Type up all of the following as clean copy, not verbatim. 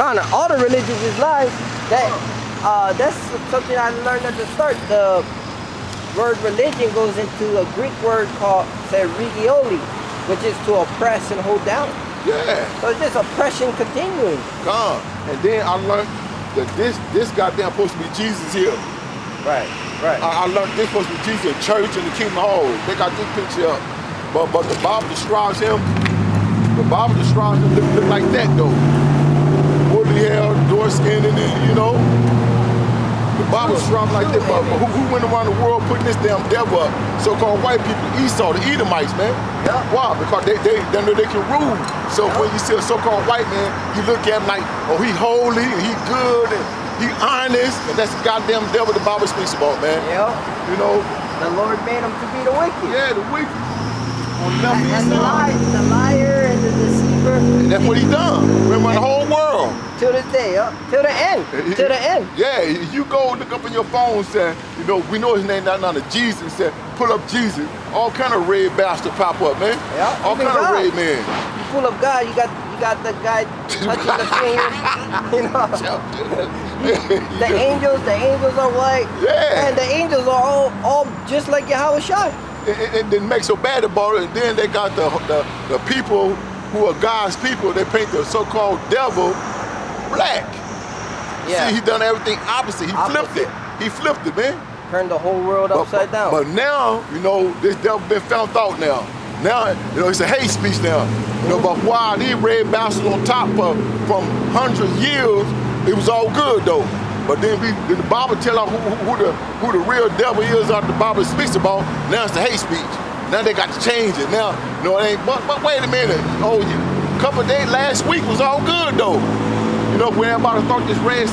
Connor, all the religions is lies. That's something I learned at the start. The word religion goes into a Greek word called regioli, which is to oppress and hold down. Yeah. So it's just oppression continuing. Come. And then I learned that this goddamn supposed to be Jesus here. Right. I learned this supposed to be Jesus in church and the Kingdom Hall. They got this picture up. But the Bible describes him. The Bible describes him look like that though. Woolly hair, dark skin, and then, you know. The Bible describes like that. But who went around the world putting this damn devil up? So-called white people, Esau, the Edomites, man. Yeah. Why? Because they know they can rule. So when you see a so-called white man, you look at him like, oh, he holy and he good and he honest, and that's the goddamn devil the Bible speaks about, man. Yeah. You know. The Lord made him to be the wicked. Yeah, the wicked. And the liar and the deceiver. And that's what he done. Went around the whole world. Till this day, till the end. Till the end. Yeah, you go look up on your phone, say, you know, we know his name not none of Jesus. Say, pull up Jesus. All kind of red bastard pop up, man. Yeah. All kind of red man. You pull up God, you got the guy touching the finger. You know. The angels are white. Yeah. And the angels are all just like Yahweh Shai. It didn't make so bad about it. And then they got the people who are God's people. They paint the so-called devil black. Yeah. See, he done everything opposite. Flipped it. He flipped it, man. Turned the whole world upside down. But now, you know, this devil been found out now. Now, you know, it's a hate speech now. You know, but while these red bastards on top from hundreds of years, it was all good though. But then the Bible tell us who the real devil is that the Bible speaks about. Now it's the hate speech. Now they got to change it. Now, you know, it ain't, but wait a minute. Oh, a couple of days last week was all good though. You know, when everybody thought this red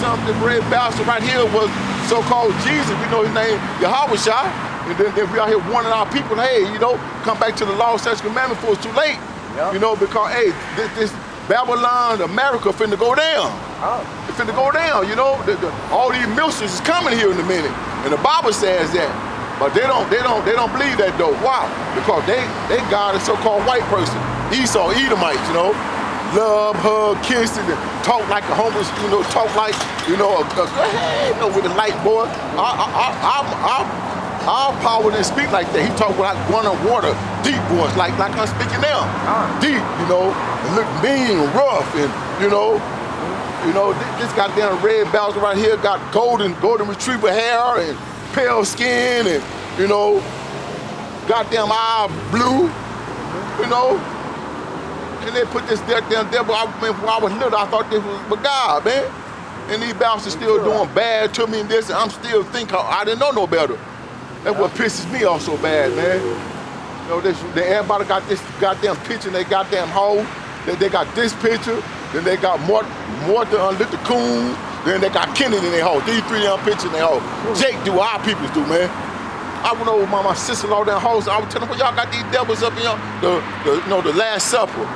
bastard right here was so-called Jesus, we know his name, Yahweh Shai. And then we out here warning our people, hey, you know, come back to the law, statutes, commandments before it's too late. Yep. You know, because, hey, this Babylon, America finna go down. Oh. It's finna go down, you know. All these ministers is coming here in a minute. And the Bible says that. But they don't believe that though. Why? Because they got a so-called white person. Esau, Edomites, you know. Love, hug, kiss, and talk like a homeless, you know, talk like, you know, you know, with a light boy. Our power didn't speak like that. He talked like running water, deep voice, like I'm speaking now. Deep, you know, and look mean and rough, and you know, this goddamn red bastard right here got golden retriever hair and pale skin, and you know, goddamn eye blue, you know. And they put this goddamn devil. I mean, when I was little, I thought this was God, man. And these bastards still doing bad to me and this, and I'm still thinking I didn't know no better. That's what pisses me off so bad, man. You know, everybody got this goddamn picture in their goddamn hole. They got this picture, then they got Martin Luther Coon, then they got Kennedy in their hole. These three damn pictures in their hole. Jake do, our peoples do, man. I went over my sister-in-law down house. I was telling them, well, y'all got these devils up in the Last Supper.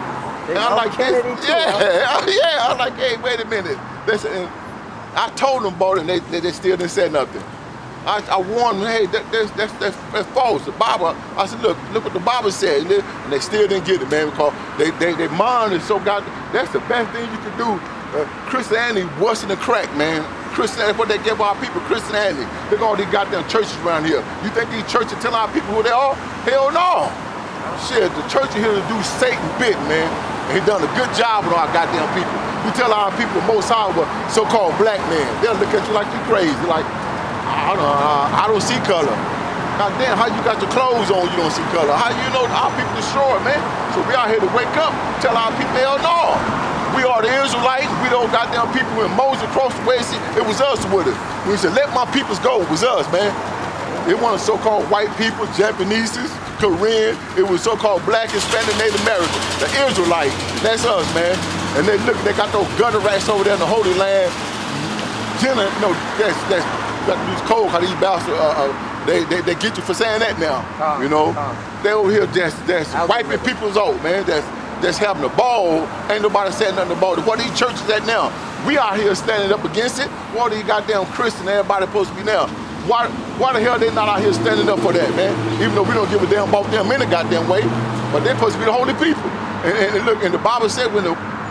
And I'm like, yeah. I'm like, hey, wait a minute. Listen, and I told them about it, and they still didn't say nothing. I warned them, hey, that's false. The Bible, I said, look what the Bible said. And they still didn't get it, man, because they mind is so that's the best thing you can do. Christianity worse than crack, man. Christianity, what they give our people, Christianity. Look at all these goddamn churches around here. You think these churches tell our people who they are? Hell no. Shit, the church is here to do Satan bit, man. And he done a good job with our goddamn people. We tell our people Most High were so-called black men. They'll look at you like you crazy, like, I don't see color. God damn, how you got your clothes on, you don't see color? How you know our people destroyed, man? So we out here to wake up, tell our people, hell no. We are the Israelites. We don't goddamn people when Moses crossed the way. See, it was us with it. We said, let my peoples go. It was us, man. It wasn't so-called white people, Japanese, Korean. It was so-called black, Hispanic, Native American. The Israelites. That's us, man. And they got those gutter rats over there in the Holy Land. That's cold how these bastards, they get you for saying that now. You know, they over here just wiping people's out, man. That's having a ball. Ain't nobody saying nothing about it. What are these churches at now? We out here standing up against it. What are these goddamn Christians everybody supposed to be now? Why the hell they not out here standing up for that, man? Even though we don't give a damn about them in a goddamn way, but they're supposed to be the holy people. And look, and the Bible said when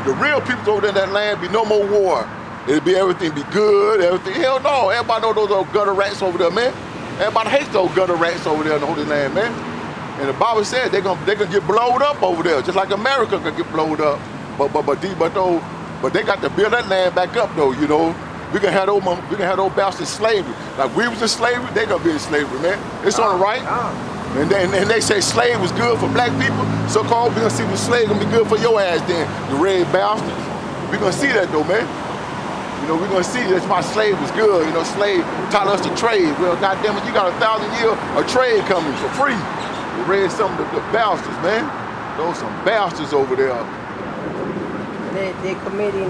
the real people over there in that land, be no more war. It'll be everything be good, everything. Hell no, everybody know those old gutter rats over there, man. Everybody hates those gutter rats over there in the Holy Land, man. And the Bible said they gonna get blowed up over there, just like America could get blowed up. But they got to build that land back up though, you know. We can have those bastards in slavery. Like we was in slavery, they gonna be in slavery, man. It's on the right. And they say slave was good for black people. So-called, we gonna see the slave gonna be good for your ass then, the red bastards. We gonna see that though, man. You know, we gonna see that's why slave was good. You know, slave taught us to trade. Well, goddamn it, you got 1,000 years of trade coming for free. We read some of the bastards, man. Those some bastards over there. They committing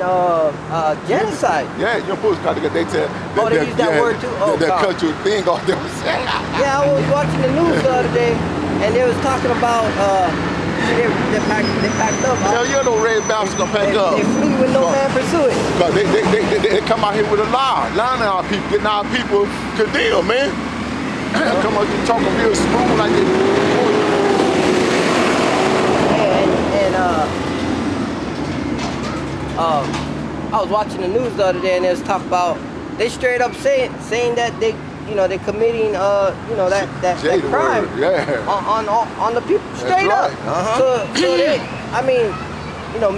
genocide. Yeah, you know, they tell. They use that word too. Oh, that country thing on them. Yeah, I was watching the news the other day, and they was talking about they packed up. Hell yeah, those red bastards gonna pack up. They flee with no man pursue it. Cause they come out here with a lie, lying to our people, getting our people condemned, man. Come out here talking real smooth like they. I was watching the news the other day, and they was talking about they straight up saying that they're committing that crime on the people straight up. So they, I mean,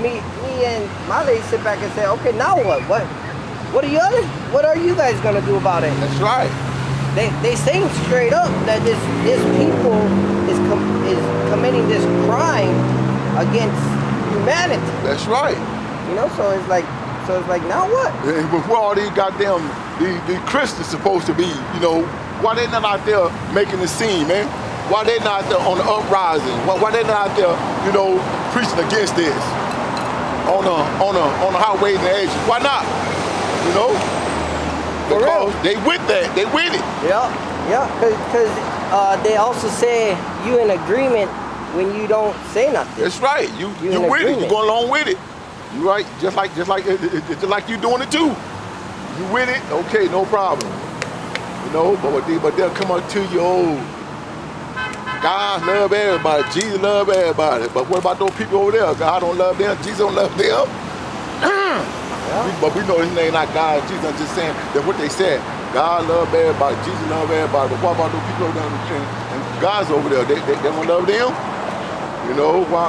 me and my lady sit back and say, okay, now what are you guys gonna do about it? That's right. They saying straight up that this people is committing this crime against humanity. That's right. So it's like now what? And before all these goddamn the Christians supposed to be, why they not out there making the scene, man? Why they not out there on the uprising? Why they not out there, preaching against this on the highways and edges? Why not? Because they with that, they with it. Yeah, because they also say you in agreement when you don't say nothing. That's right. You with it. You going along with it. You right. Just like you doing it too. You with it. Okay, no problem. But they'll come up to you. Oh, God love everybody. Jesus love everybody. But what about those people over there? God don't love them. Jesus don't love them. But we know his name not God. Jesus. I'm just saying that what they said. God love everybody. Jesus love everybody. But what about those people over there? And God's over there. They don't love them. Why,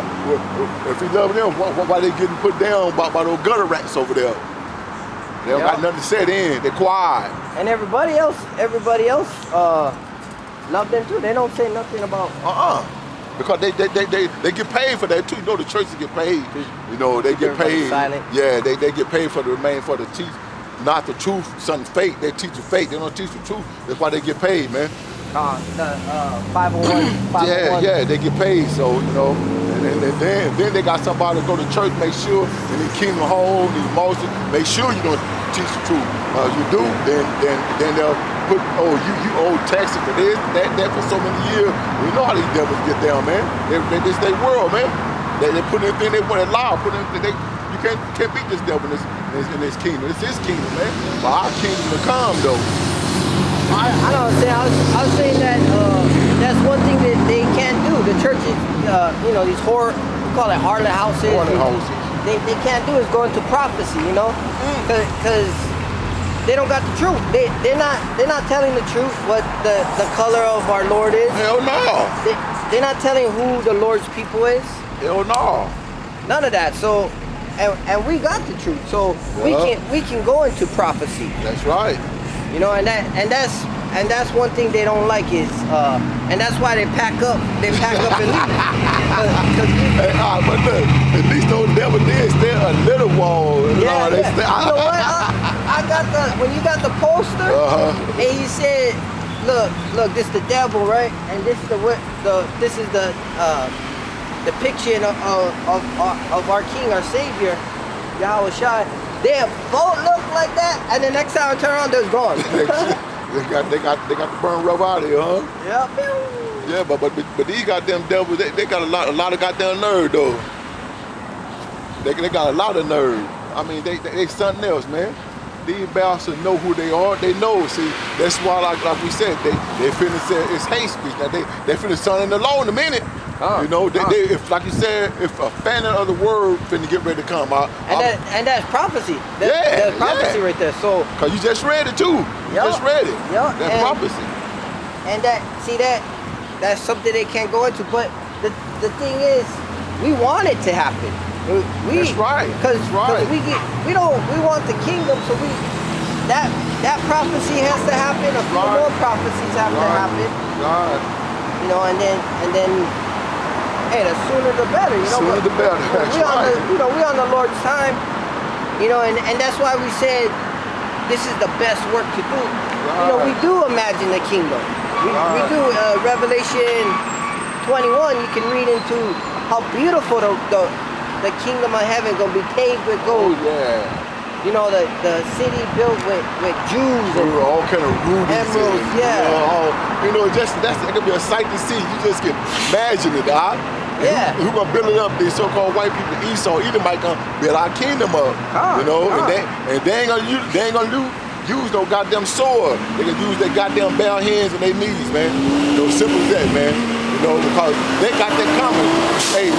if he love them, why they getting put down by those gutter rats over there? They don't got nothing to say then. They're quiet. And everybody else love them too. They don't say nothing about. Because they get paid for that too. The churches get paid. They get paid. Silent. Yeah, they get paid for the remain for the teach, not the truth, something fake. They teach the fake. They don't teach the truth. That's why they get paid, man. The 501. Yeah, they get paid. So and then they got somebody to go to church, make sure, and the Kingdom Hall, the Moses, make sure you don't teach the truth. You do, then they'll put, you owe taxes for this, that for so many years. You know how these devils get down, man. This their world, man. They put anything they want to allow. You can't beat this devil in this kingdom. It's his kingdom, man. But our kingdom will come though. I don't understand. I was saying that that's one thing that they can't do. The churches, these we call it harlot houses. They can't do is go into prophecy, because they don't got the truth. They're not telling the truth what the color of our Lord is. Hell no. They're not telling who the Lord's people is. Hell no. None of that. So, and we got the truth. So we can go into prophecy. That's right. And that's one thing they don't like is, and that's why they pack up and leave. But look, at least those devil did stay a little while. You know what? I got when you got the poster, and he said, look, this is the devil, right? And this is the depiction of our King, our Savior, Yahweh Shai. They both look like that, and the next time I turn around, they're gone. they got the burn rub out of here, huh? Yeah. Yeah, but these goddamn devils, they got a lot of goddamn nerve though. They got a lot of nerve. I mean, they something else, man. These bastards know who they are. They know. See, that's why, like we said, they finna say it's hate speech. Now they finna sign in the law in a minute. You know, if like you said, if a fan of the word finna get ready to come, and that's prophecy. That's prophecy right there. So, cause you just read it too. You just read it. Yeah, that's prophecy. And that's something they can't go into. But the thing is, we want it to happen. That's right. Because we want the kingdom, so that prophecy has to happen. A few more prophecies have to happen. Right. You know, and then hey, the sooner the better. You know, sooner the better. We on the Lord's time. You know, and that's why we said this is the best work to do. You know, we do imagine the kingdom. We do Revelation 21. You can read into how beautiful the kingdom of heaven gonna be paved with gold. Oh yeah. You know, the city built with jewels and all kind of rubies. Emeralds, You know, that's gonna be a sight to see. You just can imagine it, dog. Yeah. Who gonna build it up? These so-called white people, Esau, either might gonna build our kingdom up. You know, and they ain't gonna use no goddamn sword. They can use their goddamn bare hands and their knees, man. You know, simple as that, man. You know, because they got that coming. Hey,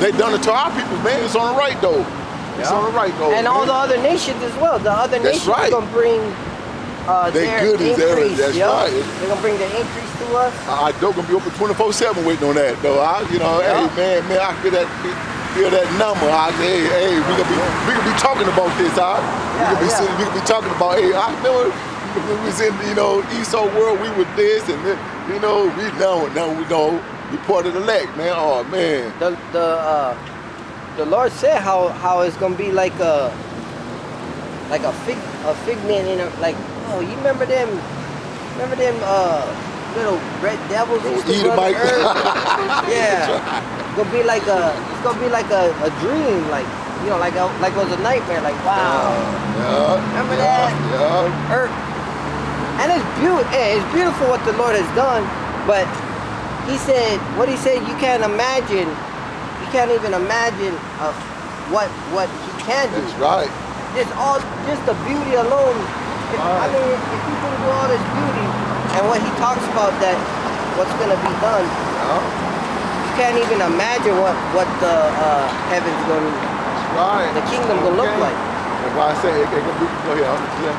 they done it to our people, man. It's on the right though. It's on the right though. And all the other nations as well. The other nations are gonna bring their increase. That's right. They're gonna bring their increase to us. Our door gonna be open 24/7 waiting on that though. Hey man, I feel that number. Hey, we gonna be talking about this. We gonna be talking about. Hey, I remember we was in Esau world. We was this and this, we know we part of the elect, man. Oh man. The Lord said how it's gonna be like a figment in you remember them little red devils used to run the earth? Yeah. It's gonna be like a dream, like it was a nightmare, like wow. Remember that? Yeah. Earth. And it's beautiful what the Lord has done, but he said you can't imagine. You can't even imagine of what he can do. That's right. Just the beauty alone. I mean, if you think of all this beauty and what he talks about, that what's gonna be done, you can't even imagine what the heaven's gonna, the kingdom gonna look like. That's why I say it can be. Go ahead.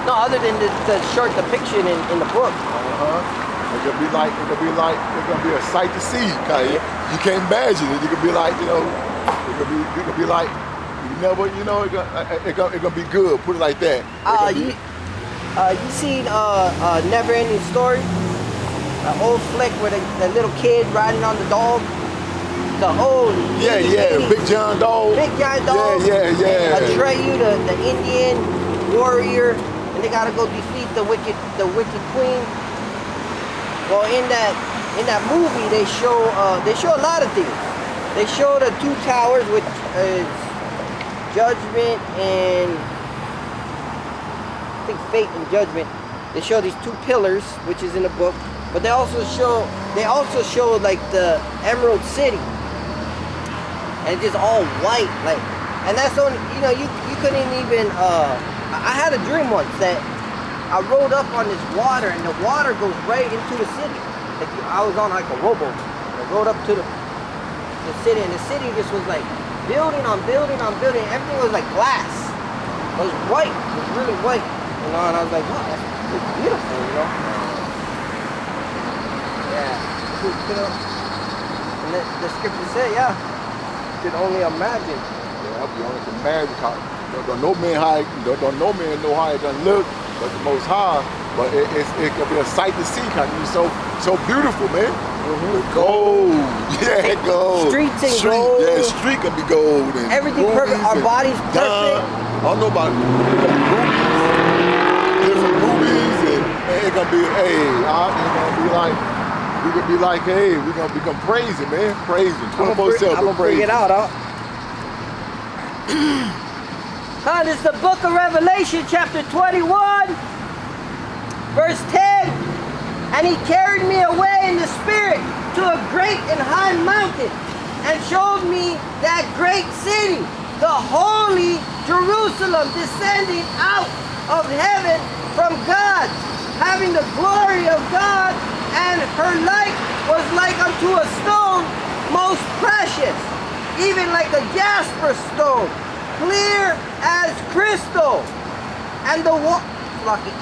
No, other than the short depiction in the book. It's gonna be a sight to see. You can't imagine it. You can be like, you can be like, it's gonna be good. Put it like that. You seen Never Ending Story? An old flick with a little kid riding on the dog. The old Big John Dog. Big John Dog. Yeah. Atreyu, the Indian warrior, and they gotta go defeat the wicked queen. Well, in that movie, they show a lot of things. They show the two towers, which is Judgment and I think Fate and Judgment. They show these two pillars, which is in the book, but they also show like the Emerald City, and it's just all white, like, and that's only you couldn't even. I had a dream once that I rode up on this water, and the water goes right into the city. Like I was on like a rowboat. I rode up to the city, and the city just was like building on building on building. Everything was like glass. It was white. It was really white. And I was like, wow, that's beautiful, Yeah. And the scripture said, you can only imagine. Yeah, you only can imagine. Don't no man know how it gonna look. But the Most High, but it can be a sight to see, cause it's so beautiful, man. Gold, gold. Streets and gold. Yeah, street can be gold. And everything perfect. Our body's perfect. I don't know about different rubies, and it's gonna be, we could be like, hey, we're gonna become praising, man, praising 24/7. I'm gonna bring it out, This is the book of Revelation, chapter 21, verse 10. And he carried me away in the spirit to a great and high mountain, and showed me that great city, the holy Jerusalem, descending out of heaven from God, having the glory of God, and her light was like unto a stone most precious, even like a jasper stone, clear as crystal, and the wall,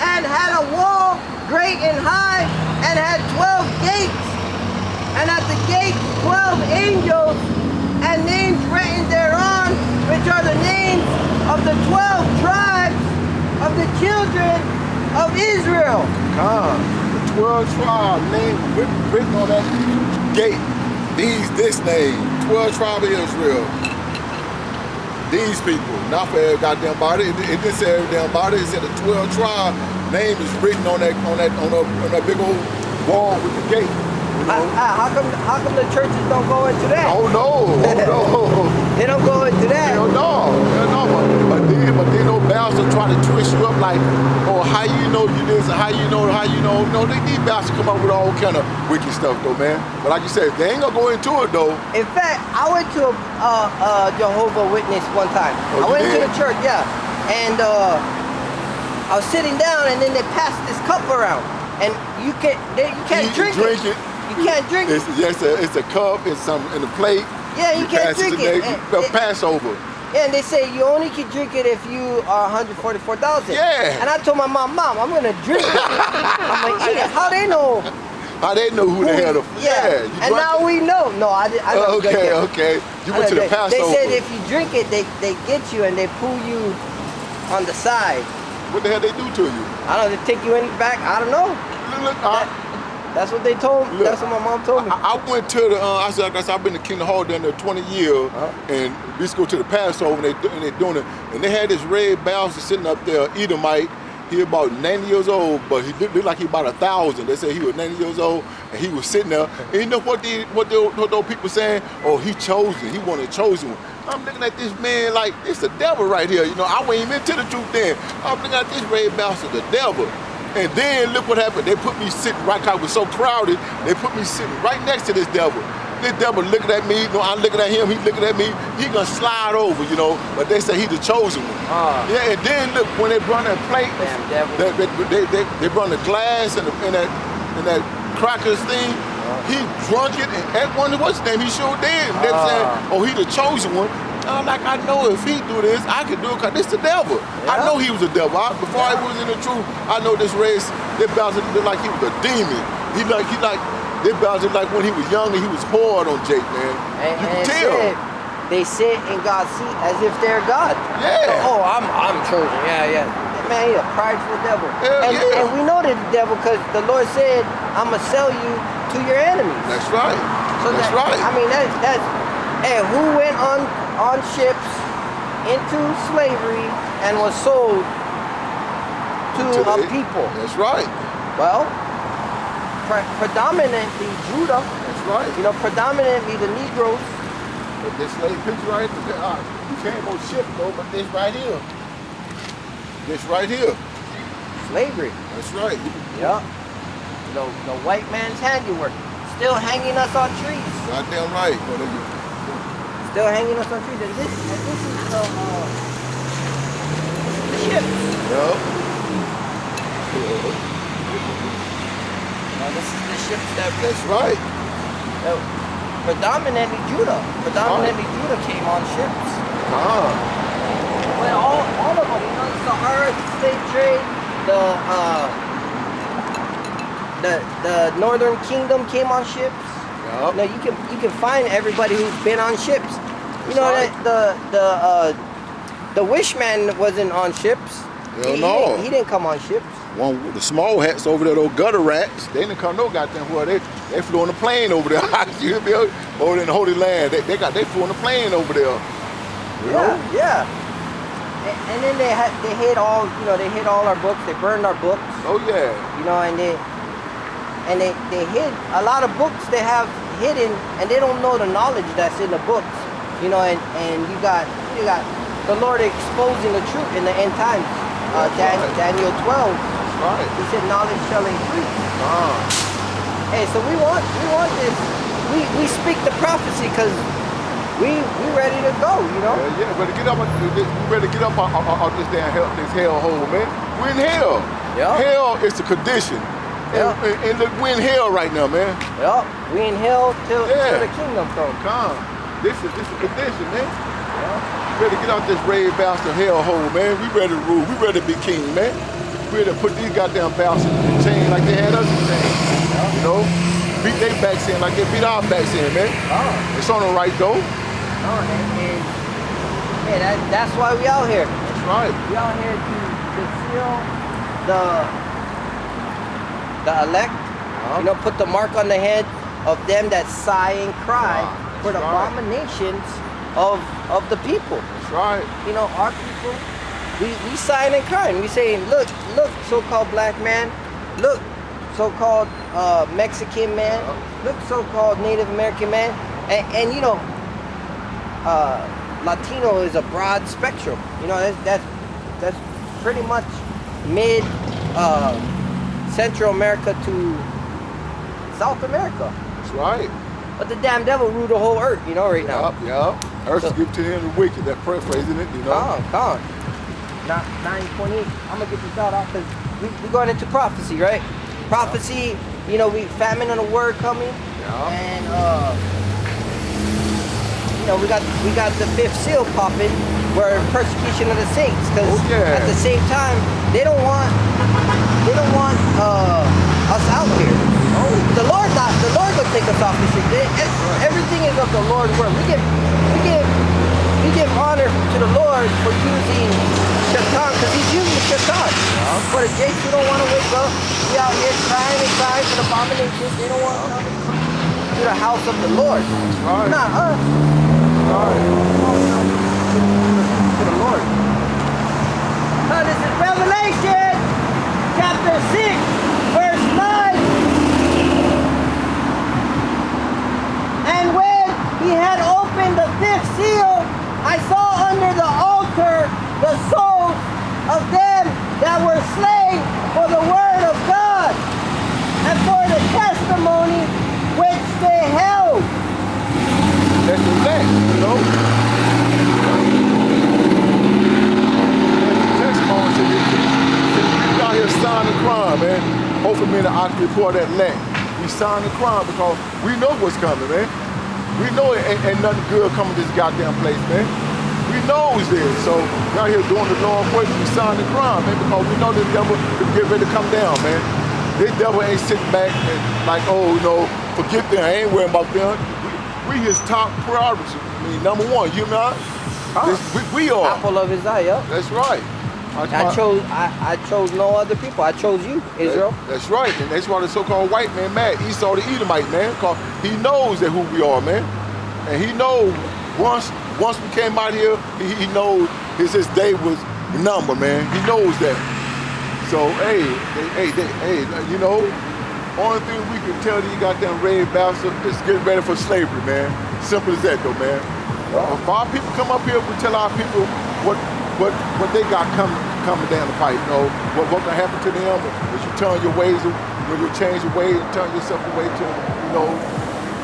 and had a wall great and high, and had 12 gates, and at the gates 12 angels, and names written thereon, which are the names of the 12 tribes of the children of Israel. The 12 tribes name written on that gate. This name, 12 tribes of Israel. These people, not for every goddamn body. It didn't say every damn body. It said the 12 tribe name is written on that big old wall with the gate. You know? How come the churches don't go into that? Oh no, They don't go into that. Hell no. But then no bastards try to twist you up like, oh, how you know you this, how you know. No, these bastards come up with all kind of wicked stuff though, man. But like you said, they ain't gonna go into it though. In fact, I went to a Jehovah's Witness one time. Oh, I went to the church, yeah, and I was sitting down, and then they passed this cup around, and you can't drink it. You can't drink it. It's a cup, it's in a plate. Yeah, you can't drink it. Passover. Yeah, and they say you only can drink it if you are 144,000. Yeah. And I told my mom, I'm gonna drink it. I'm gonna eat it. How they know? How they know who the hell the Yeah. And now we know. No, I didn't drink it. Okay. You went to the Passover. They said if you drink it, they get you and they pull you on the side. What the hell they do to you? I don't know. They take you in the back. I don't know. That's what they told me. That's what my mom told me. I went to the, I've been to Kingdom Hall down there 20 years, and we used to go to the Passover, and they doing it, and they had this red bastard sitting up there, Edomite. He about 90 years old, but he looked like he about 1,000. They said he was 90 years old, and he was sitting there. And you know what those people saying? Oh, he chosen. He wanted a chosen one. I'm looking at this man like, it's the devil right here. You know, I wasn't even into the truth then. I'm looking at this red bastard, the devil. And then look what happened. They put me sitting right, cause I was so crowded, they put me sitting right next to this devil. This devil looking at me, you know, I'm looking at him, he's looking at me, he gonna slide over, you know, but they say he's the chosen one. Yeah, and then look, when they brought that plate, they brought the glass and that crackers thing, he drunk it, and at one of what's his name, he sure did. And they saying, oh, he the chosen one. I'm like, I know if he do this, I can do it, cause this the devil. Yeah. I know he was a devil. Before I was in the truth, I know this race, this bastard looked like he was a demon. He like, this bastard like when he was younger, he was hard on Jake, man. You can tell. They sit in God's seat as if they're God. Yeah. So, I'm chosen. Yeah. Man, he's a prideful devil. And we know that the devil, because the Lord said, I'm gonna sell you to your enemies. That's right. So that's right. I mean, that's and who went on ships into slavery and was sold to a people. That's right. Well, predominantly Judah. That's right. You know, predominantly the Negroes. But this slave picture right here, you came on ship though, but this right here. This right here. Slavery. That's right. Yeah. The white man's handiwork. Still hanging us on trees. Goddamn right. Still hanging us on trees. And this is the ships. Yep. Now this is the ships That's right. Predominantly Judah. Judah came on ships. But all of them, you know, the Sahara slave trade, the Northern Kingdom came on ships. Yep. You know, you can find everybody who's been on ships. You know that the Wishman wasn't on ships. No. He didn't come on ships. One with the small hats over there, those gutter rats, they didn't come no goddamn where they flew on the plane over there. You know, over in the Holy Land. They flew on the plane over there. You know? Yeah. And then they hid all, you know, they hid all our books. They burned our books. Oh yeah. You know, and they hid a lot of books they have hidden, and they don't know the knowledge that's in the books. You know, and you got the Lord exposing the truth in the end times. Daniel 12. Right. He said, knowledge shall increase. Hey, so we want this. We speak the prophecy because we ready to go, you know? Yeah, ready to get up. Ready to get up out this damn hell, this hellhole, man. We're in hell. Yeah. Hell is the condition And look, we in hell right now, man. Yep. We in hell till the kingdom comes. Come. This is condition, man. We ready to get out this red bastard hellhole, man. We ready to rule. We ready to be king, man. We ready to put these goddamn bastards in chains like they had us in chains. You know? Beat their backs in like they beat our backs in, man. It's on the right, though. That's why we out here. That's right. We out here to seal the elect. You know, put the mark on the head of them that sigh and cry for the abominations of the people. That's right. You know, our people, we sigh and cry, and we say, look, so-called black man, look, so-called Mexican man, look, so-called Native American man, and you know, Latino is a broad spectrum. You know, that's pretty much mid Central America to South America. That's right. But the damn devil ruled the whole earth, you know, right now. Yep. Earth is given to him the wicked. That paraphrasing it, you know. Come on. 9:28. I'm gonna get this out because we're going into prophecy, right? Prophecy. You know, we famine on the word coming, and you know, we got the fifth seal popping, where persecution of the saints, because at the same time they don't want us out here. The Lord will take us off the street. Everything is of the Lord's word. We give honor to the Lord for using Shaitan, because he's using Shaitan. For the jakes who don't want to wake up, we out here crying and crying for the abominations. They don't want to come to the house of the Lord. Not us. To the Lord. This is Revelation chapter 6, verse 9. And when he had opened the fifth seal, I saw under the altar the souls of them that were slain for the word of God and for the testimony which they held. That's the next, you know. Testimony to you. We out here signing the crime, man. Hopefully, man, I can report that land. We sign the crime because we know what's coming, man. We know it ain't nothing good coming to this goddamn place, man. We know it's there. So we out here doing the Lord's work. We sign the crime, man, because we know this devil is getting ready to come down, man. This devil ain't sitting back and like, oh, you know, forget them. I ain't worrying about them. We his top priority. I mean, number one, you know, we are. Apple of his eye, yeah. That's right. I chose no other people. I chose you, Israel. That's right, and that's why the so-called white man mad. Esau the Edomite, man, because he knows that who we are, man, and he knows once we came out here, he knows his day was numbered, man. He knows that. So hey, you know, only thing we can tell these goddamn red bastards is get ready for slavery, man. Simple as that, though, man. If our people come up here, we tell our people what they got coming down the pipe, you know, what can happen to them, if you turn your ways, when you change your ways and turn yourself away to, you know,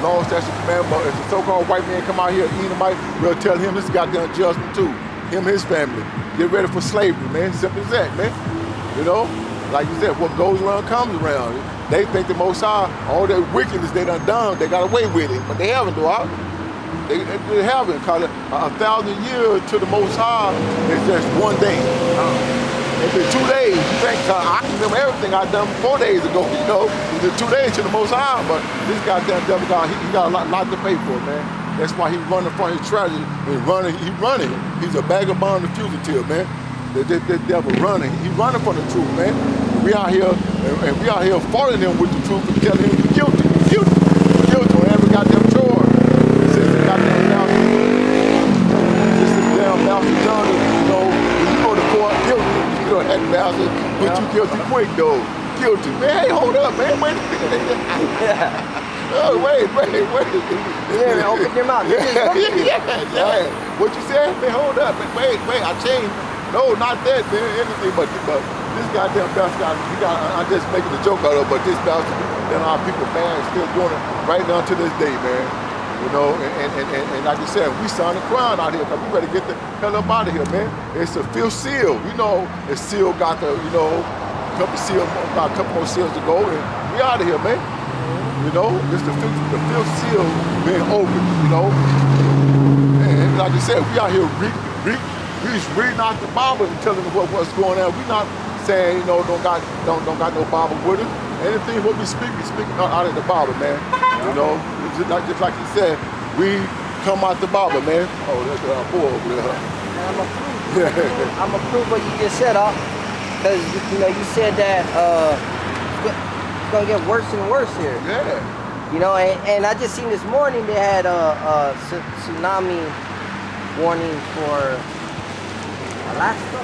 law, statute, command. But if the so-called white man come out here, Edomite, we'll tell him this goddamn judgment too. Him and his family. Get ready for slavery, man. Simple as that, man. You know, like you said, what goes around comes around. They think the Most High, all that wickedness they done, they got away with it, but they haven't, though. They haven't, because 1,000 years to the Most High is just one day. It's been 2 days. You think, I can remember everything I done 4 days ago, you know. It's 2 days to the Most High, but this goddamn devil guy, he got a lot to pay for, man. That's why he's running from his tragedy. He's running. He's a vagabond and fugitive, man. The devil running. He's running from the truth, man. We out here, and we out here following him with the truth and telling him you're guilty on every goddamn charge. You know, when you go to court guilty, you know that bastard put you guilty quick though. Guilty. Man, hey, hold up, man. Wait a minute. Oh, wait. Yeah, man, open your mouth. Yeah. What you said? Man, hold up. Man, wait, I changed. No, not that, man. Anything but this goddamn bastard, I'm just making a joke out of it, but this bastard, then our people bad, still doing it right now to this day, man. You know, and like you said, we sign the crime out here because we better get the hell up out of here, man. It's a fifth seal. You know, the seal got the, you know, about a couple more seals to go, and we out of here, man. You know, it's the fifth seal being opened, you know. And like I said, we out here reading out the Bible and telling them what's going on. We not saying, you know, don't got no Bible with us. Anything what we speak out of the Bible, man. You know, just like you said, we come out the Bible, man. Oh, that's our boy over there. And I'm gonna prove what you just said, because you know you said that it's gonna get worse and worse here. Yeah. You know, and I just seen this morning they had a tsunami warning for Alaska.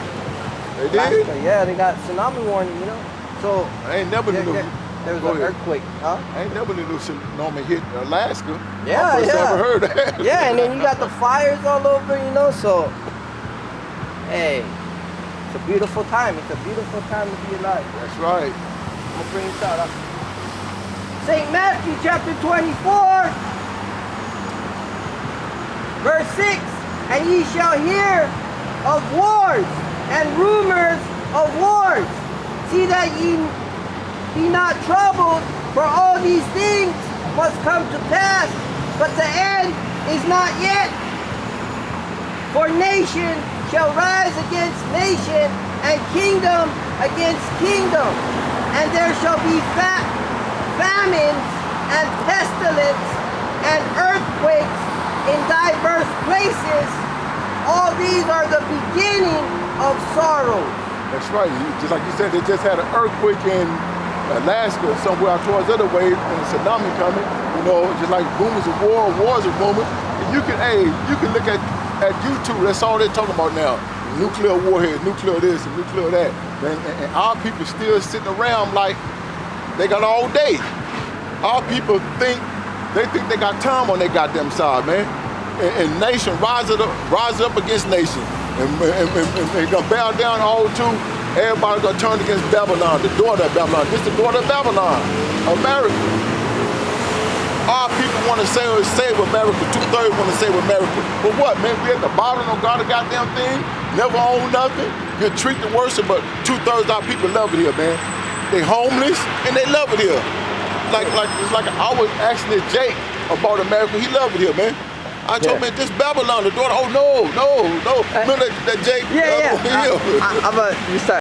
They did? Alaska, yeah, they got tsunami warning. You know, so I ain't never knew. There was an earthquake, huh? I ain't never knew tsunami hit Alaska. Yeah, I first ever heard that. Yeah, and then you got the fires all over, you know, so hey, it's a beautiful time. It's a beautiful time to be alive. That's right. I'm gonna bring this out. St. Matthew chapter 24, verse 6, and ye shall hear of wars and rumors of wars. See that ye be not troubled, for all these things must come to pass, but the end is not yet. For nation shall rise against nation, and kingdom against kingdom, and there shall be famines and pestilence and earthquakes in diverse places. All these are the beginning of sorrows. That's right. Just like you said, they just had an earthquake in Alaska, somewhere out towards the other way, and a tsunami coming. You know, just like rumors of war, wars of rumors. And you can look at YouTube. That's all they're talking about now. Nuclear warhead, nuclear this, and nuclear that. And our people still sitting around like they got all day. Our people think they got time on their goddamn side, man. And nation rise up against nation, and they gonna bow down all too. Everybody gonna turn against Babylon, the daughter of Babylon. This is the daughter of Babylon, America. Our people want to save America. 2/3 want to save America. But what, man? We at the bottom, don't got a goddamn thing. Never own nothing. Get treated worse, but 2/3 of our people love it here, man. They homeless and they love it here. It's like I was asking Jake about America. He loved it here, man. I told him, this Babylon, the daughter. Oh no. Remember that Jake? Yeah. I'm gonna start.